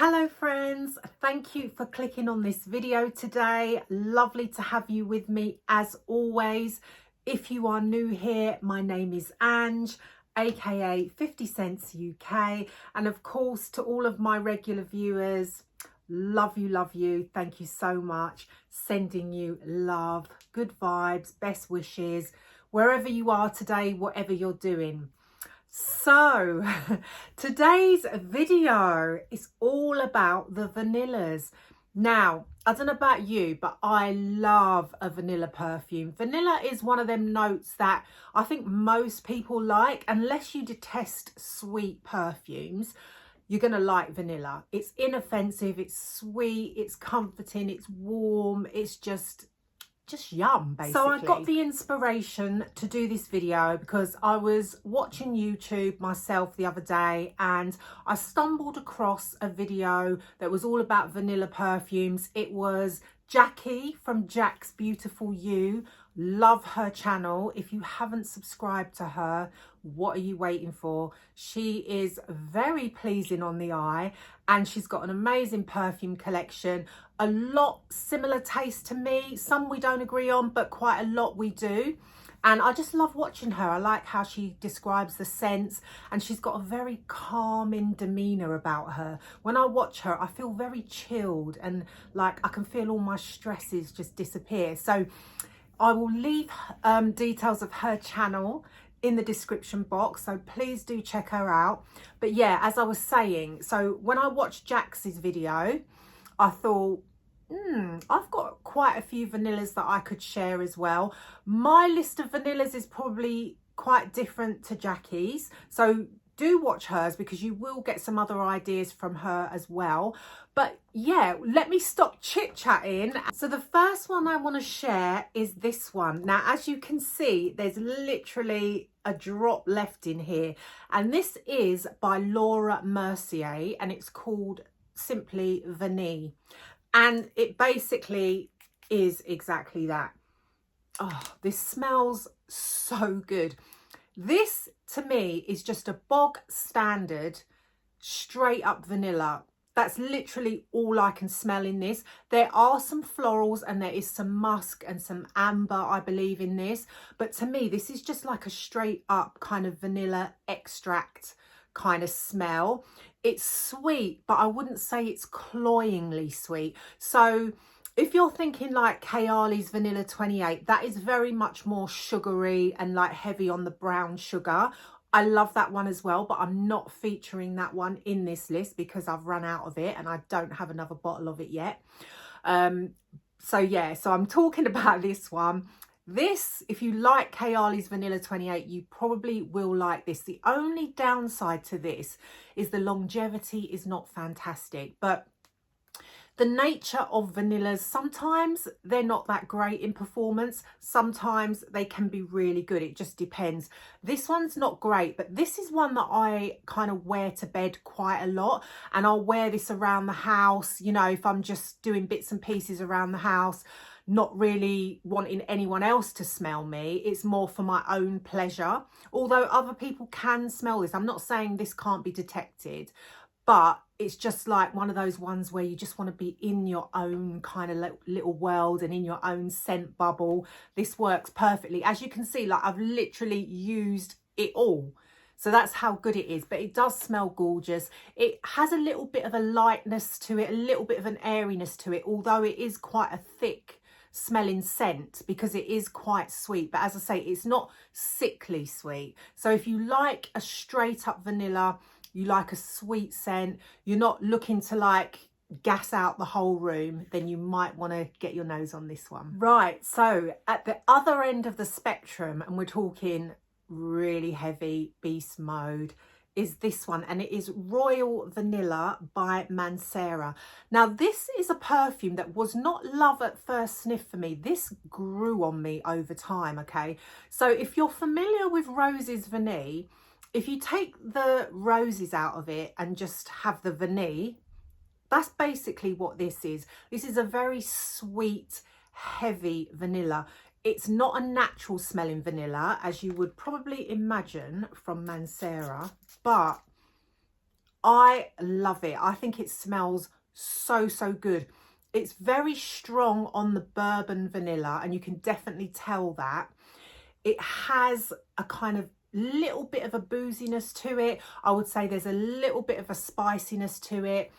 Hello friends, thank you for clicking on this video today. Lovely to have you with me as always. If you are new here, my name is Ange, aka 50 Cents UK, and of course to all of my regular viewers, love you, thank you so much. Sending you love, good vibes, best wishes wherever you are today, whatever you're doing. So today's video is all about the vanillas. Now, I don't know about you, but I love a vanilla perfume. Vanilla is one of them notes that I think most people like. Unless you detest sweet perfumes, you're gonna like vanilla. It's inoffensive, it's sweet, it's comforting, it's warm, it's just yum, basically. So I got the inspiration to do this video because I was watching YouTube myself the other day and I stumbled across a video that was all about vanilla perfumes. It was Jackie from Jack's Beautiful You. Love her channel. If you haven't subscribed to her, what are you waiting for? She is very pleasing on the eye and she's got an amazing perfume collection. A lot similar taste to me. Some we don't agree on, but quite a lot we do. And I just love watching her. I like how she describes the scents and she's got a very calming demeanour about her. When I watch her, I feel very chilled and like I can feel all my stresses just disappear. So I will leave details of her channel in the description box, so please do check her out. But yeah, as I was saying, so when I watched Jax's video, I thought, I've got quite a few vanillas that I could share as well. My list of vanillas is probably quite different to Jackie's, so do watch hers because you will get some other ideas from her as well. But yeah, let me stop chit-chatting. So the first one I want to share is this one. Now, as you can see, there's literally a drop left in here, and this is by Laura Mercier and it's called simply Vanille, and it basically is exactly that. Oh, this smells so good. This to me is just a bog standard straight up vanilla. That's literally all I can smell in this. There are some florals and there is some musk and some amber, I believe, in this. But to me, this is just like a straight up kind of vanilla extract kind of smell. It's sweet, but I wouldn't say it's cloyingly sweet. So if you're thinking like Kayali's Vanilla 28, that is very much more sugary and like heavy on the brown sugar. I love that one as well, but I'm not featuring that one in this list because I've run out of it and I don't have another bottle of it yet. So yeah, so I'm talking about this one. This, if you like Kayali's Vanilla 28, you probably will like this. The only downside to this is the longevity is not fantastic, but the nature of vanillas, sometimes they're not that great in performance. Sometimes they can be really good. It just depends. This one's not great, but this is one that I kind of wear to bed quite a lot. And I'll wear this around the house, you know, if I'm just doing bits and pieces around the house, not really wanting anyone else to smell me. It's more for my own pleasure. Although other people can smell this. I'm not saying this can't be detected, but it's just like one of those ones where you just want to be in your own kind of little world and in your own scent bubble. This works perfectly. As you can see, like I've literally used it all. So that's how good it is, but it does smell gorgeous. It has a little bit of a lightness to it, a little bit of an airiness to it, although it is quite a thick smelling scent because it is quite sweet. But as I say, it's not sickly sweet. So if you like a straight up vanilla, you like a sweet scent, you're not looking to like gas out the whole room, then you might want to get your nose on this one. Right, so at the other end of the spectrum, and we're talking really heavy beast mode, is this one, and it is Royal Vanilla by Mancera. Now this is a perfume that was not love at first sniff for me. This grew on me over time, okay? So if you're familiar with Rose's Vanille, if you take the roses out of it and just have the vanille, that's basically what this is. This is a very sweet, heavy vanilla. It's not a natural smelling vanilla, as you would probably imagine from Mancera, but I love it. I think it smells so, so good. It's very strong on the bourbon vanilla, and you can definitely tell that. It has a kind of little bit of a booziness to it. I would say there's a little bit of a spiciness to it.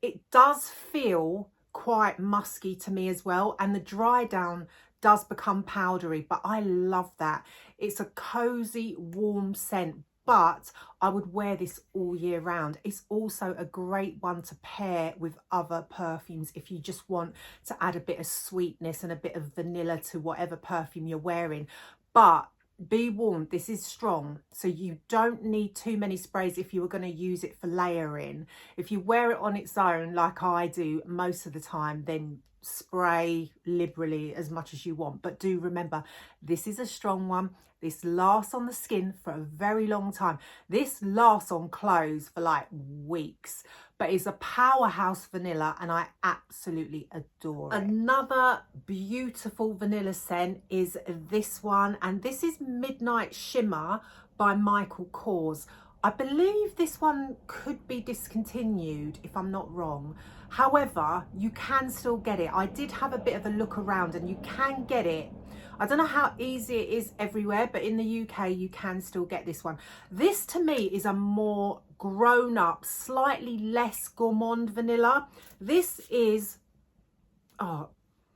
It does feel quite musky to me as well, and the dry down does become powdery, but I love that. It's a cozy, warm scent, but I would wear this all year round. It's also a great one to pair with other perfumes if you just want to add a bit of sweetness and a bit of vanilla to whatever perfume you're wearing. But be warned, this is strong, so you don't need too many sprays if you were going to use it for layering. If you wear it on its own, like I do most of the time, then spray liberally as much as you want. But do remember, this is a strong one. This lasts on the skin for a very long time. This lasts on clothes for like weeks, but it's a powerhouse vanilla, and I absolutely adore it. Another beautiful vanilla scent is this one, and this is Midnight Shimmer by Michael Kors. I believe this one could be discontinued if I'm not wrong. However, you can still get it. I did have a bit of a look around, and you can get it. I don't know how easy it is everywhere, but in the UK you can still get this one. This to me is a more grown up, slightly less gourmand vanilla. This is,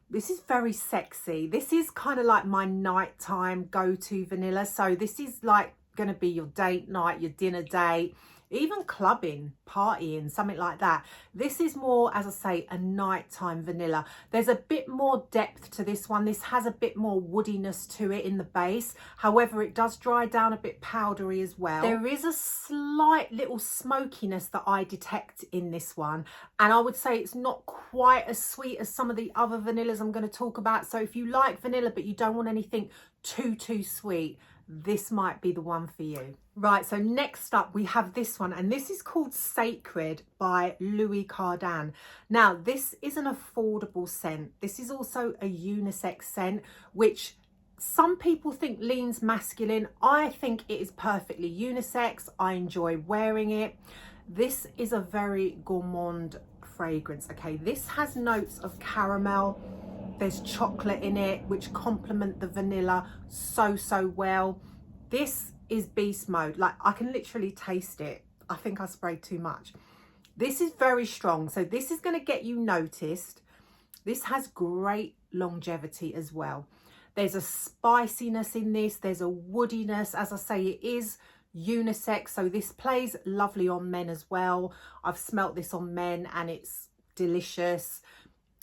this is very sexy. This is kind of like my nighttime go-to vanilla. So this is like going to be your date night, your dinner date, even clubbing, partying, something like that. This is more, as I say, a nighttime vanilla. There's a bit more depth to this one. This has a bit more woodiness to it in the base. However, it does dry down a bit powdery as well. There is a slight little smokiness that I detect in this one, and I would say it's not quite as sweet as some of the other vanillas I'm going to talk about. So if you like vanilla but you don't want anything too sweet, this might be the one for you. Right, so next up we have this one, and this is called Sacred by Louis Cardin. Now, this is an affordable scent. This is also a unisex scent, which some people think leans masculine. I think it is perfectly unisex. I enjoy wearing it. This is a very gourmand fragrance. Okay, this has notes of caramel. There's chocolate in it, which complement the vanilla so well. This is beast mode. Like, I can literally taste it. I think I sprayed too much. This is very strong, so this is going to get you noticed. This has great longevity as well. There's a spiciness in this. There's a woodiness. As I say, it is unisex, so this plays lovely on men as well. I've smelt this on men and it's delicious.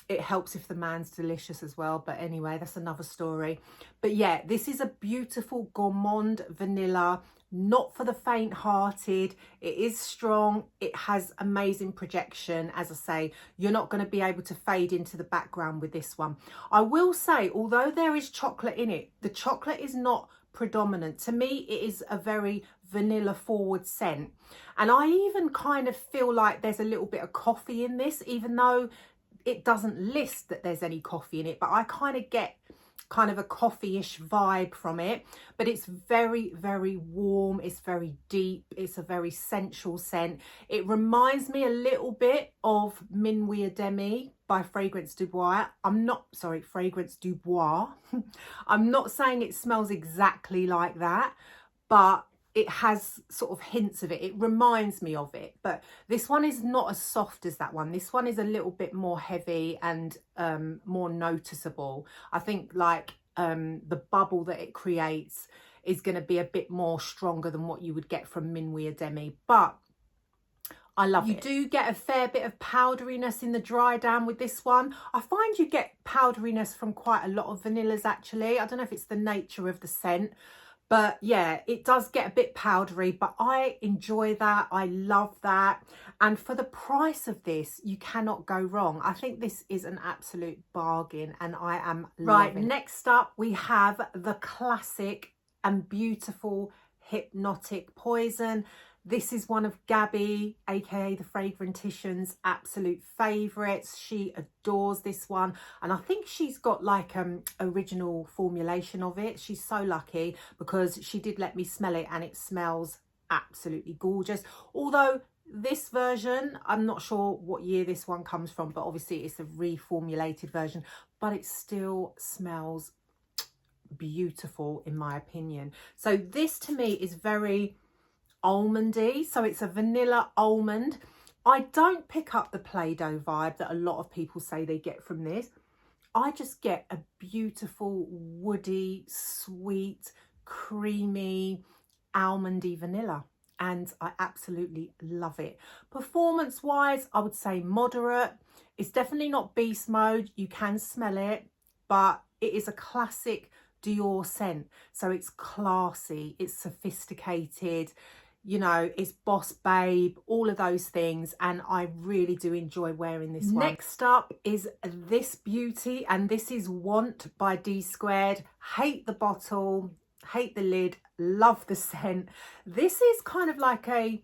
It helps if the man's delicious as well, but anyway, that's another story. But yeah, this is a beautiful gourmand vanilla, not for the faint-hearted. It is strong. It has amazing projection. As I say, you're not going to be able to fade into the background with this one. I will say, although there is chocolate in it, the chocolate is not predominant. To me, it is a very vanilla forward scent, and I even kind of feel like there's a little bit of coffee in this, even though it doesn't list that there's any coffee in it, but I kind of get kind of a coffee-ish vibe from it. But it's very warm. It's very deep. It's a very sensual scent. It reminds me a little bit of Minuit Demi by Fragrance du Bois. Fragrance du Bois. I'm not saying it smells exactly like that, but it has sort of hints of it. It reminds me of it, but this one is not as soft as that one. This one is a little bit more heavy and more noticeable. I think like the bubble that it creates is going to be a bit more stronger than what you would get from Minuit Demi, but I love it. You do get a fair bit of powderiness in the dry down with this one. I find you get powderiness from quite a lot of vanillas actually. I don't know if it's the nature of the scent, but yeah, it does get a bit powdery, but I enjoy that. I love that. And for the price of this, you cannot go wrong. I think this is an absolute bargain and I am loving it. Next up, we have the classic and beautiful Hypnotic Poison. This is one of Gabby, aka the Fragrantician's absolute favourites. She adores this one, and I think she's got like original formulation of it. She's so lucky because she did let me smell it and it smells absolutely gorgeous. Although this version, I'm not sure what year this one comes from, but obviously it's a reformulated version, but it still smells beautiful in my opinion. So this to me is very almondy, so it's a vanilla almond. I don't pick up the Play-Doh vibe that a lot of people say they get from this. I just get a beautiful woody, sweet, creamy, almondy vanilla, and I absolutely love it. Performance wise, I would say moderate. It's definitely not beast mode, you can smell it, but it is a classic Dior scent. So it's classy, it's sophisticated, you know, it's boss babe, all of those things, and I really do enjoy wearing this one. Next up is this beauty, and this is Want by DSquared. Hate the bottle, hate the lid, love the scent. This is kind of like a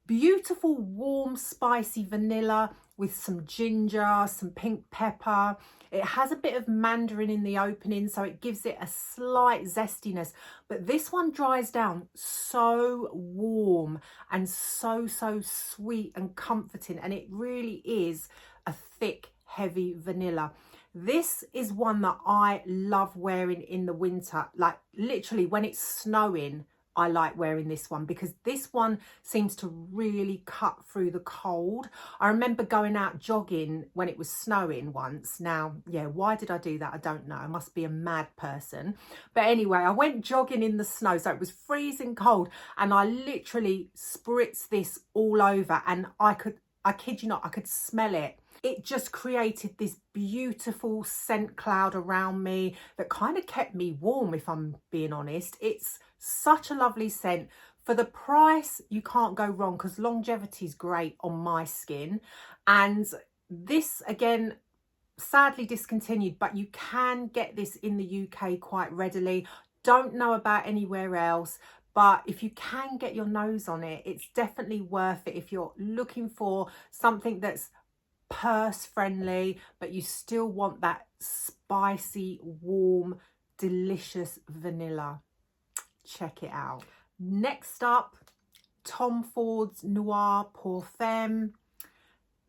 beautiful warm spicy vanilla with some ginger, some pink pepper. It has a bit of mandarin in the opening, so it gives it a slight zestiness, but this one dries down so warm and so sweet and comforting, and it really is a thick, heavy vanilla. This is one that I love wearing in the winter, like literally when it's snowing. I like wearing this one because this one seems to really cut through the cold. I remember going out jogging when it was snowing once. Now, yeah, why did I do that? I don't know. I must be a mad person. But anyway, I went jogging in the snow, so it was freezing cold, and I literally spritzed this all over, and I kid you not, I could smell it. It just created this beautiful scent cloud around me that kind of kept me warm, if I'm being honest. It's such a lovely scent. For the price, you can't go wrong because longevity is great on my skin. And this, again, sadly discontinued, but you can get this in the UK quite readily. Don't know about anywhere else, but if you can get your nose on it, it's definitely worth it if you're looking for something that's purse friendly, but you still want that spicy, warm, delicious vanilla. Check it out. Next up, Tom Ford's Noir Parfum.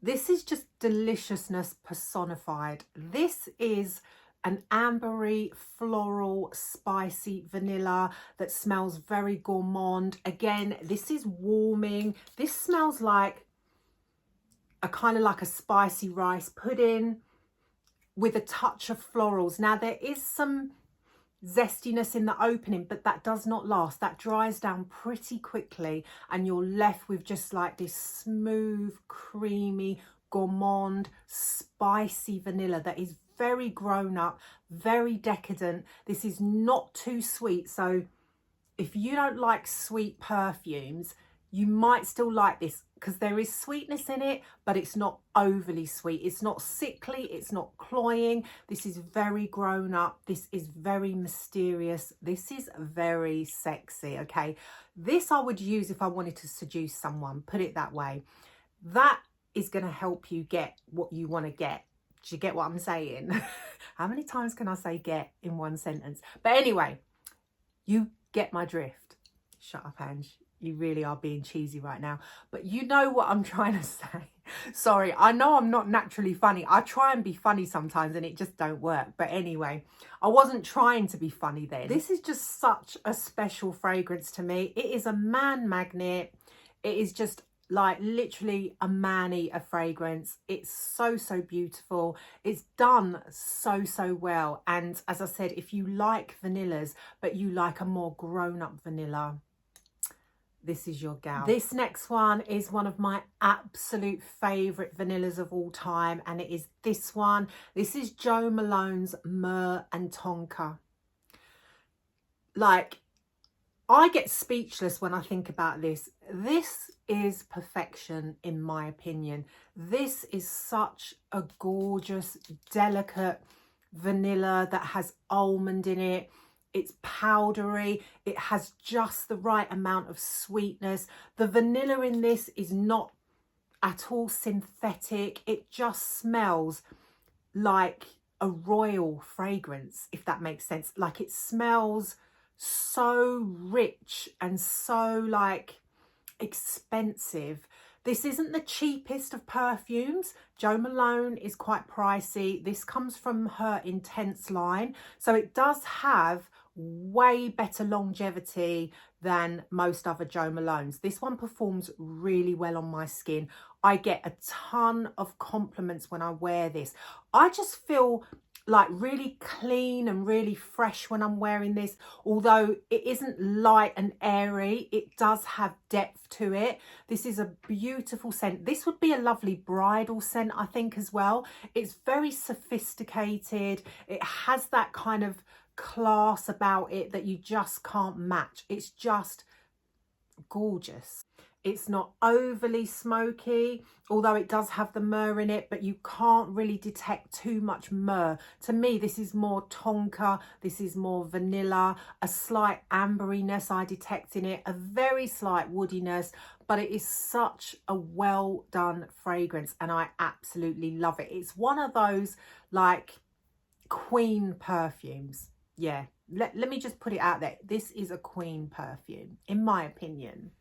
This is just deliciousness personified. This is an ambery, floral, spicy vanilla that smells very gourmand. Again, this is warming. This smells like a kind of like a spicy rice pudding with a touch of florals. Now, there is some zestiness in the opening, but that does not last. That dries down pretty quickly, and you're left with just like this smooth, creamy, gourmand, spicy vanilla that is very grown up, very decadent. This is not too sweet, so if you don't like sweet perfumes, you might still like this because there is sweetness in it, but it's not overly sweet. It's not sickly, it's not cloying. This is very grown up. This is very mysterious. This is very sexy, okay? This I would use if I wanted to seduce someone, put it that way. That is going to help you get what you want to get. Do you get what I'm saying? How many times can I say get in one sentence? But anyway, you get my drift. Shut up, Ange. You really are being cheesy right now, but you know what I'm trying to say. Sorry, I know I'm not naturally funny. I try and be funny sometimes and it just don't work. But anyway, I wasn't trying to be funny then. This is just such a special fragrance to me. It is a man magnet. It is just like literally a man-eater fragrance. It's so beautiful. It's done so well. And as I said, if you like vanillas, but you like a more grown-up vanilla, this is your gal. This next one is one of my absolute favourite vanillas of all time, and it is this one. This is Jo Malone's Myrrh and Tonka. Like, I get speechless when I think about this. This is perfection, in my opinion. This is such a gorgeous, delicate vanilla that has almond in it. It's powdery. It has just the right amount of sweetness. The vanilla in this is not at all synthetic. It just smells like a royal fragrance, if that makes sense. Like, it smells so rich and so like expensive. This isn't the cheapest of perfumes. Jo Malone is quite pricey. This comes from her Intense line. So it does have way better longevity than most other Jo Malones. This one performs really well on my skin. I get a ton of compliments when I wear this. I just feel like really clean and really fresh when I'm wearing this. Although it isn't light and airy, it does have depth to it. This is a beautiful scent. This would be a lovely bridal scent, I think, as well. It's very sophisticated. It has that kind of class about it that you just can't match. It's just gorgeous. It's not overly smoky, although it does have the myrrh in it, but you can't really detect too much myrrh. To me, this is more tonka, this is more vanilla, a slight amberiness I detect in it, a very slight woodiness, but it is such a well done fragrance and I absolutely love it. It's one of those like queen perfumes. Yeah, let me just put it out there. This is a queen perfume, in my opinion.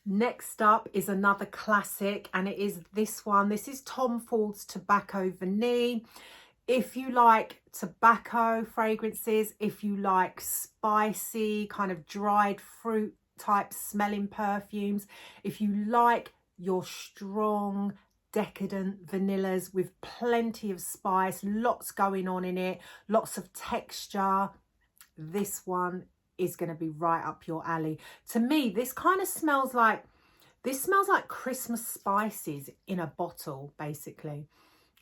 Next up is another classic, and it is this one. This is Tom Ford's Tobacco Vanille. If you like tobacco fragrances, if you like spicy, kind of dried fruit type smelling perfumes, if you like your strong, decadent vanillas with plenty of spice, lots going on in it, lots of texture, this one is going to be right up your alley. To me, this kind of smells like, this smells like Christmas spices in a bottle, basically.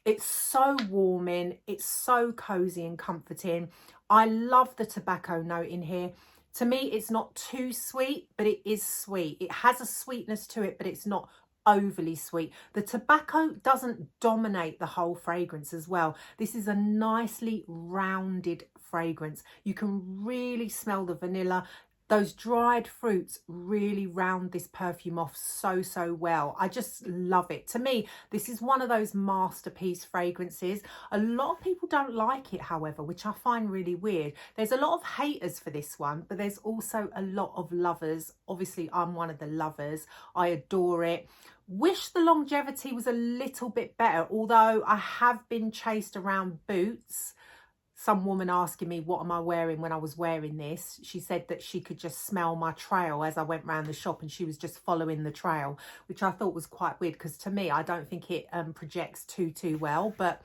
It's so warming, it's so cozy and comforting. I love the tobacco note in here. To me, it's not too sweet, but it is sweet. It has a sweetness to it, but it's not overly sweet. The tobacco doesn't dominate the whole fragrance as well. This is a nicely rounded fragrance. You can really smell the vanilla. Those dried fruits really round this perfume off so well. I just love it. To me, this is one of those masterpiece fragrances. A lot of people don't like it, however, which I find really weird. There's a lot of haters for this one, but there's also a lot of lovers. Obviously, I'm one of the lovers. I adore it. Wish the longevity was a little bit better, although I have been chased around boots. Some woman asking me what am I wearing when I was wearing this. She said that she could just smell my trail as I went around the shop, and she was just following the trail, which I thought was quite weird because to me, I don't think it projects too well, but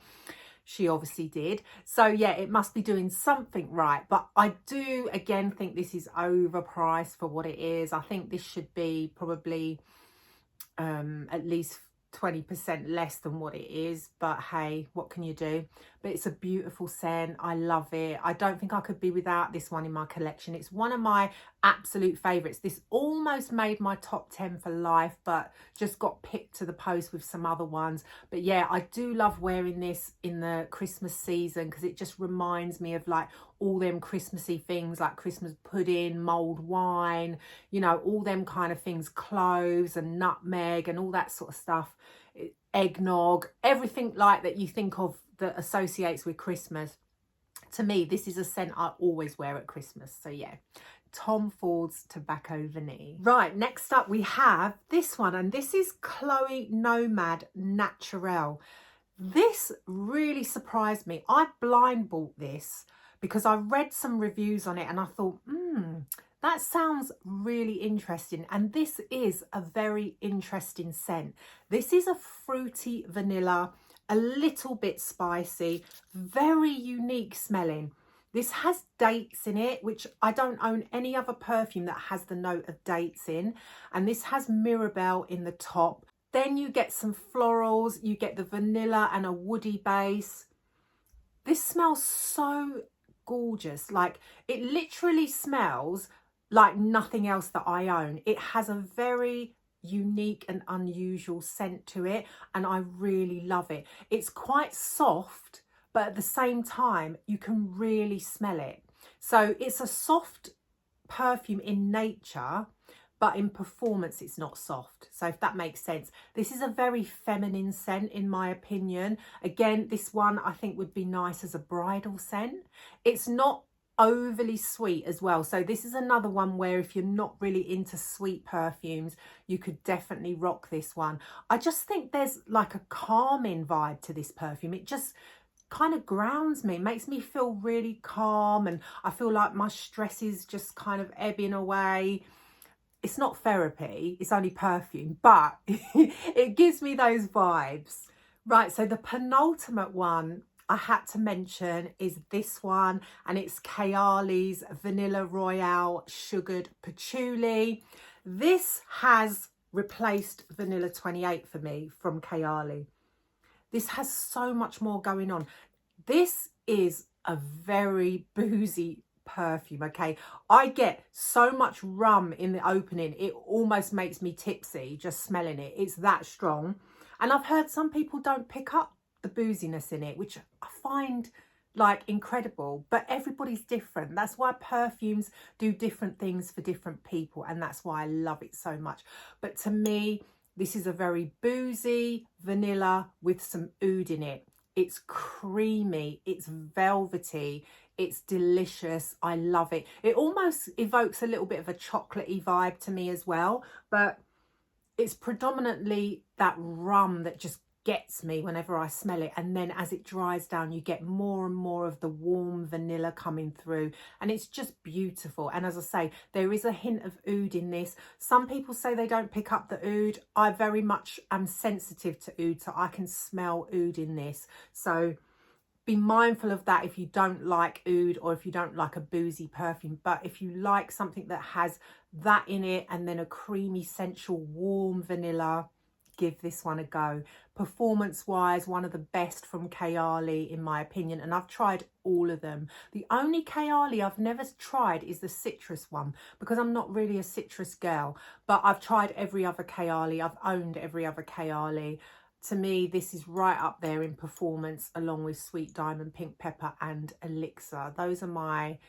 she obviously did. So yeah, it must be doing something right. But I do again think this is overpriced for what it is. I think this should be probably at least 20% less than what it is, but hey, what can you do? But it's a beautiful scent. I love it. I don't think I could be without this one in my collection. It's one of my absolute favorites. This almost made my top 10 for life, but just got picked to the post with some other ones. But yeah, I do love wearing this in the Christmas season because it just reminds me of like all them Christmassy things like Christmas pudding, mulled wine, you know, all them kind of things, cloves and nutmeg and all that sort of stuff, eggnog, everything like that you think of that associates with Christmas. To me, this is a scent I always wear at Christmas. So yeah, Tom Ford's Tobacco Vanille. Right, next up we have this one, and this is Chloe Nomade Naturelle. This really surprised me. I blind bought this because I read some reviews on it and I thought, that sounds really interesting. And this is a very interesting scent. This is a fruity vanilla, a little bit spicy, very unique smelling. This has dates in it, which I don't own any other perfume that has the note of dates in. And this has Myrrh in the top. Then you get some florals, you get the vanilla and a woody base. This smells so gorgeous. Like, it literally smells like nothing else that I own. It has a very unique and unusual scent to it, and I really love it. It's quite soft, but at the same time you can really smell it. So it's a soft perfume in nature, but in performance it's not soft. So if that makes sense. This is a very feminine scent in my opinion. Again, this one I think would be nice as a bridal scent. It's not overly sweet as well. So this is another one where if you're not really into sweet perfumes, you could definitely rock this one. I just think there's like a calming vibe to this perfume. It just kind of grounds me, makes me feel really calm, and I feel like my stress is just kind of ebbing away. It's not therapy, it's only perfume, but it gives me those vibes. Right, so the penultimate one I had to mention is this one, and it's Kayali's Vanilla Royale Sugared Patchouli. This has replaced Vanilla 28 for me from Kayali. This has so much more going on. This is a very boozy perfume, okay? I get so much rum in the opening, it almost makes me tipsy just smelling it. It's that strong. And I've heard some people don't pick up the booziness in it, which I find like incredible, but everybody's different. That's why perfumes do different things for different people, and that's why I love it so much. But to me, this is a very boozy vanilla with some oud in it. It's creamy, it's velvety, it's delicious. I love it. It almost evokes a little bit of a chocolatey vibe to me as well, but it's predominantly that rum that just gets me whenever I smell it. And then as it dries down, you get more and more of the warm vanilla coming through, and it's just beautiful. And as I say, there is a hint of oud in this. Some people say they don't pick up the oud. I very much am sensitive to oud, so I can smell oud in this. So be mindful of that if you don't like oud, or if you don't like a boozy perfume. But if you like something that has that in it and then a creamy, sensual, warm vanilla, give this one a go. Performance wise, one of the best from Kayali in my opinion, and I've tried all of them. The only Kayali I've never tried is the citrus one, because I'm not really a citrus girl, but I've tried every other Kayali. I've owned every other Kayali. To me, this is right up there in performance, along with Sweet Diamond, Pink Pepper and Elixir. Those are my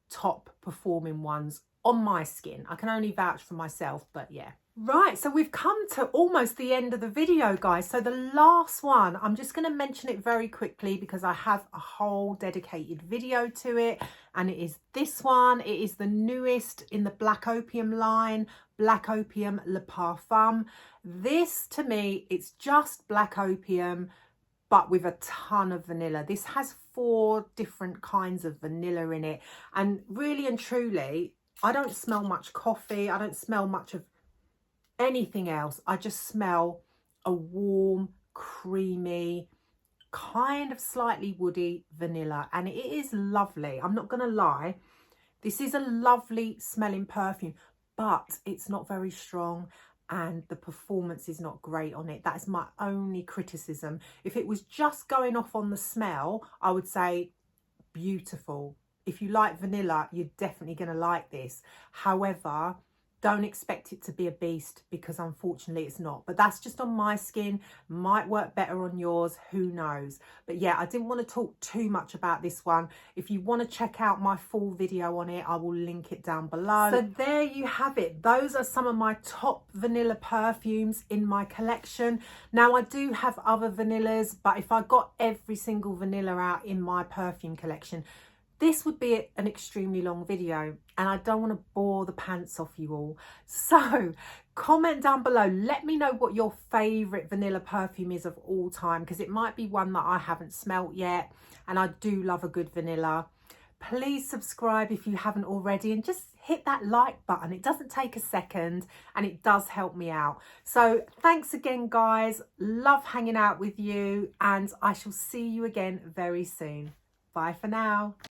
top performing ones on my skin. I can only vouch for myself, but yeah. Right, so we've come to almost the end of the video, guys. So the last one, I'm just going to mention it very quickly because I have a whole dedicated video to it, and it is this one. It is the newest in the Black Opium line, Black Opium Le Parfum. This, to me, it's just Black Opium, but with a ton of vanilla. This has 4 different kinds of vanilla in it, and really and truly, I don't smell much coffee. I don't smell much of anything else. I just smell a warm, creamy, kind of slightly woody vanilla, and it is lovely. I'm not gonna lie, this is a lovely smelling perfume, but it's not very strong and the performance is not great on it. That is my only criticism. If it was just going off on the smell, I would say beautiful. If you like vanilla, you're definitely going to like this. However, don't expect it to be a beast, because unfortunately it's not. But that's just on my skin. Might work better on yours, who knows. But yeah, I didn't want to talk too much about this one. If you want to check out my full video on it, I will link it down below. So there you have it. Those are some of my top vanilla perfumes in my collection. Now I do have other vanillas, but if I got every single vanilla out in my perfume collection, this would be an extremely long video, and I don't want to bore the pants off you all. So comment down below, let me know what your favourite vanilla perfume is of all time, because it might be one that I haven't smelt yet, and I do love a good vanilla. Please subscribe if you haven't already, and just hit that like button. It doesn't take a second and it does help me out. So thanks again, guys. Love hanging out with you, and I shall see you again very soon. Bye for now.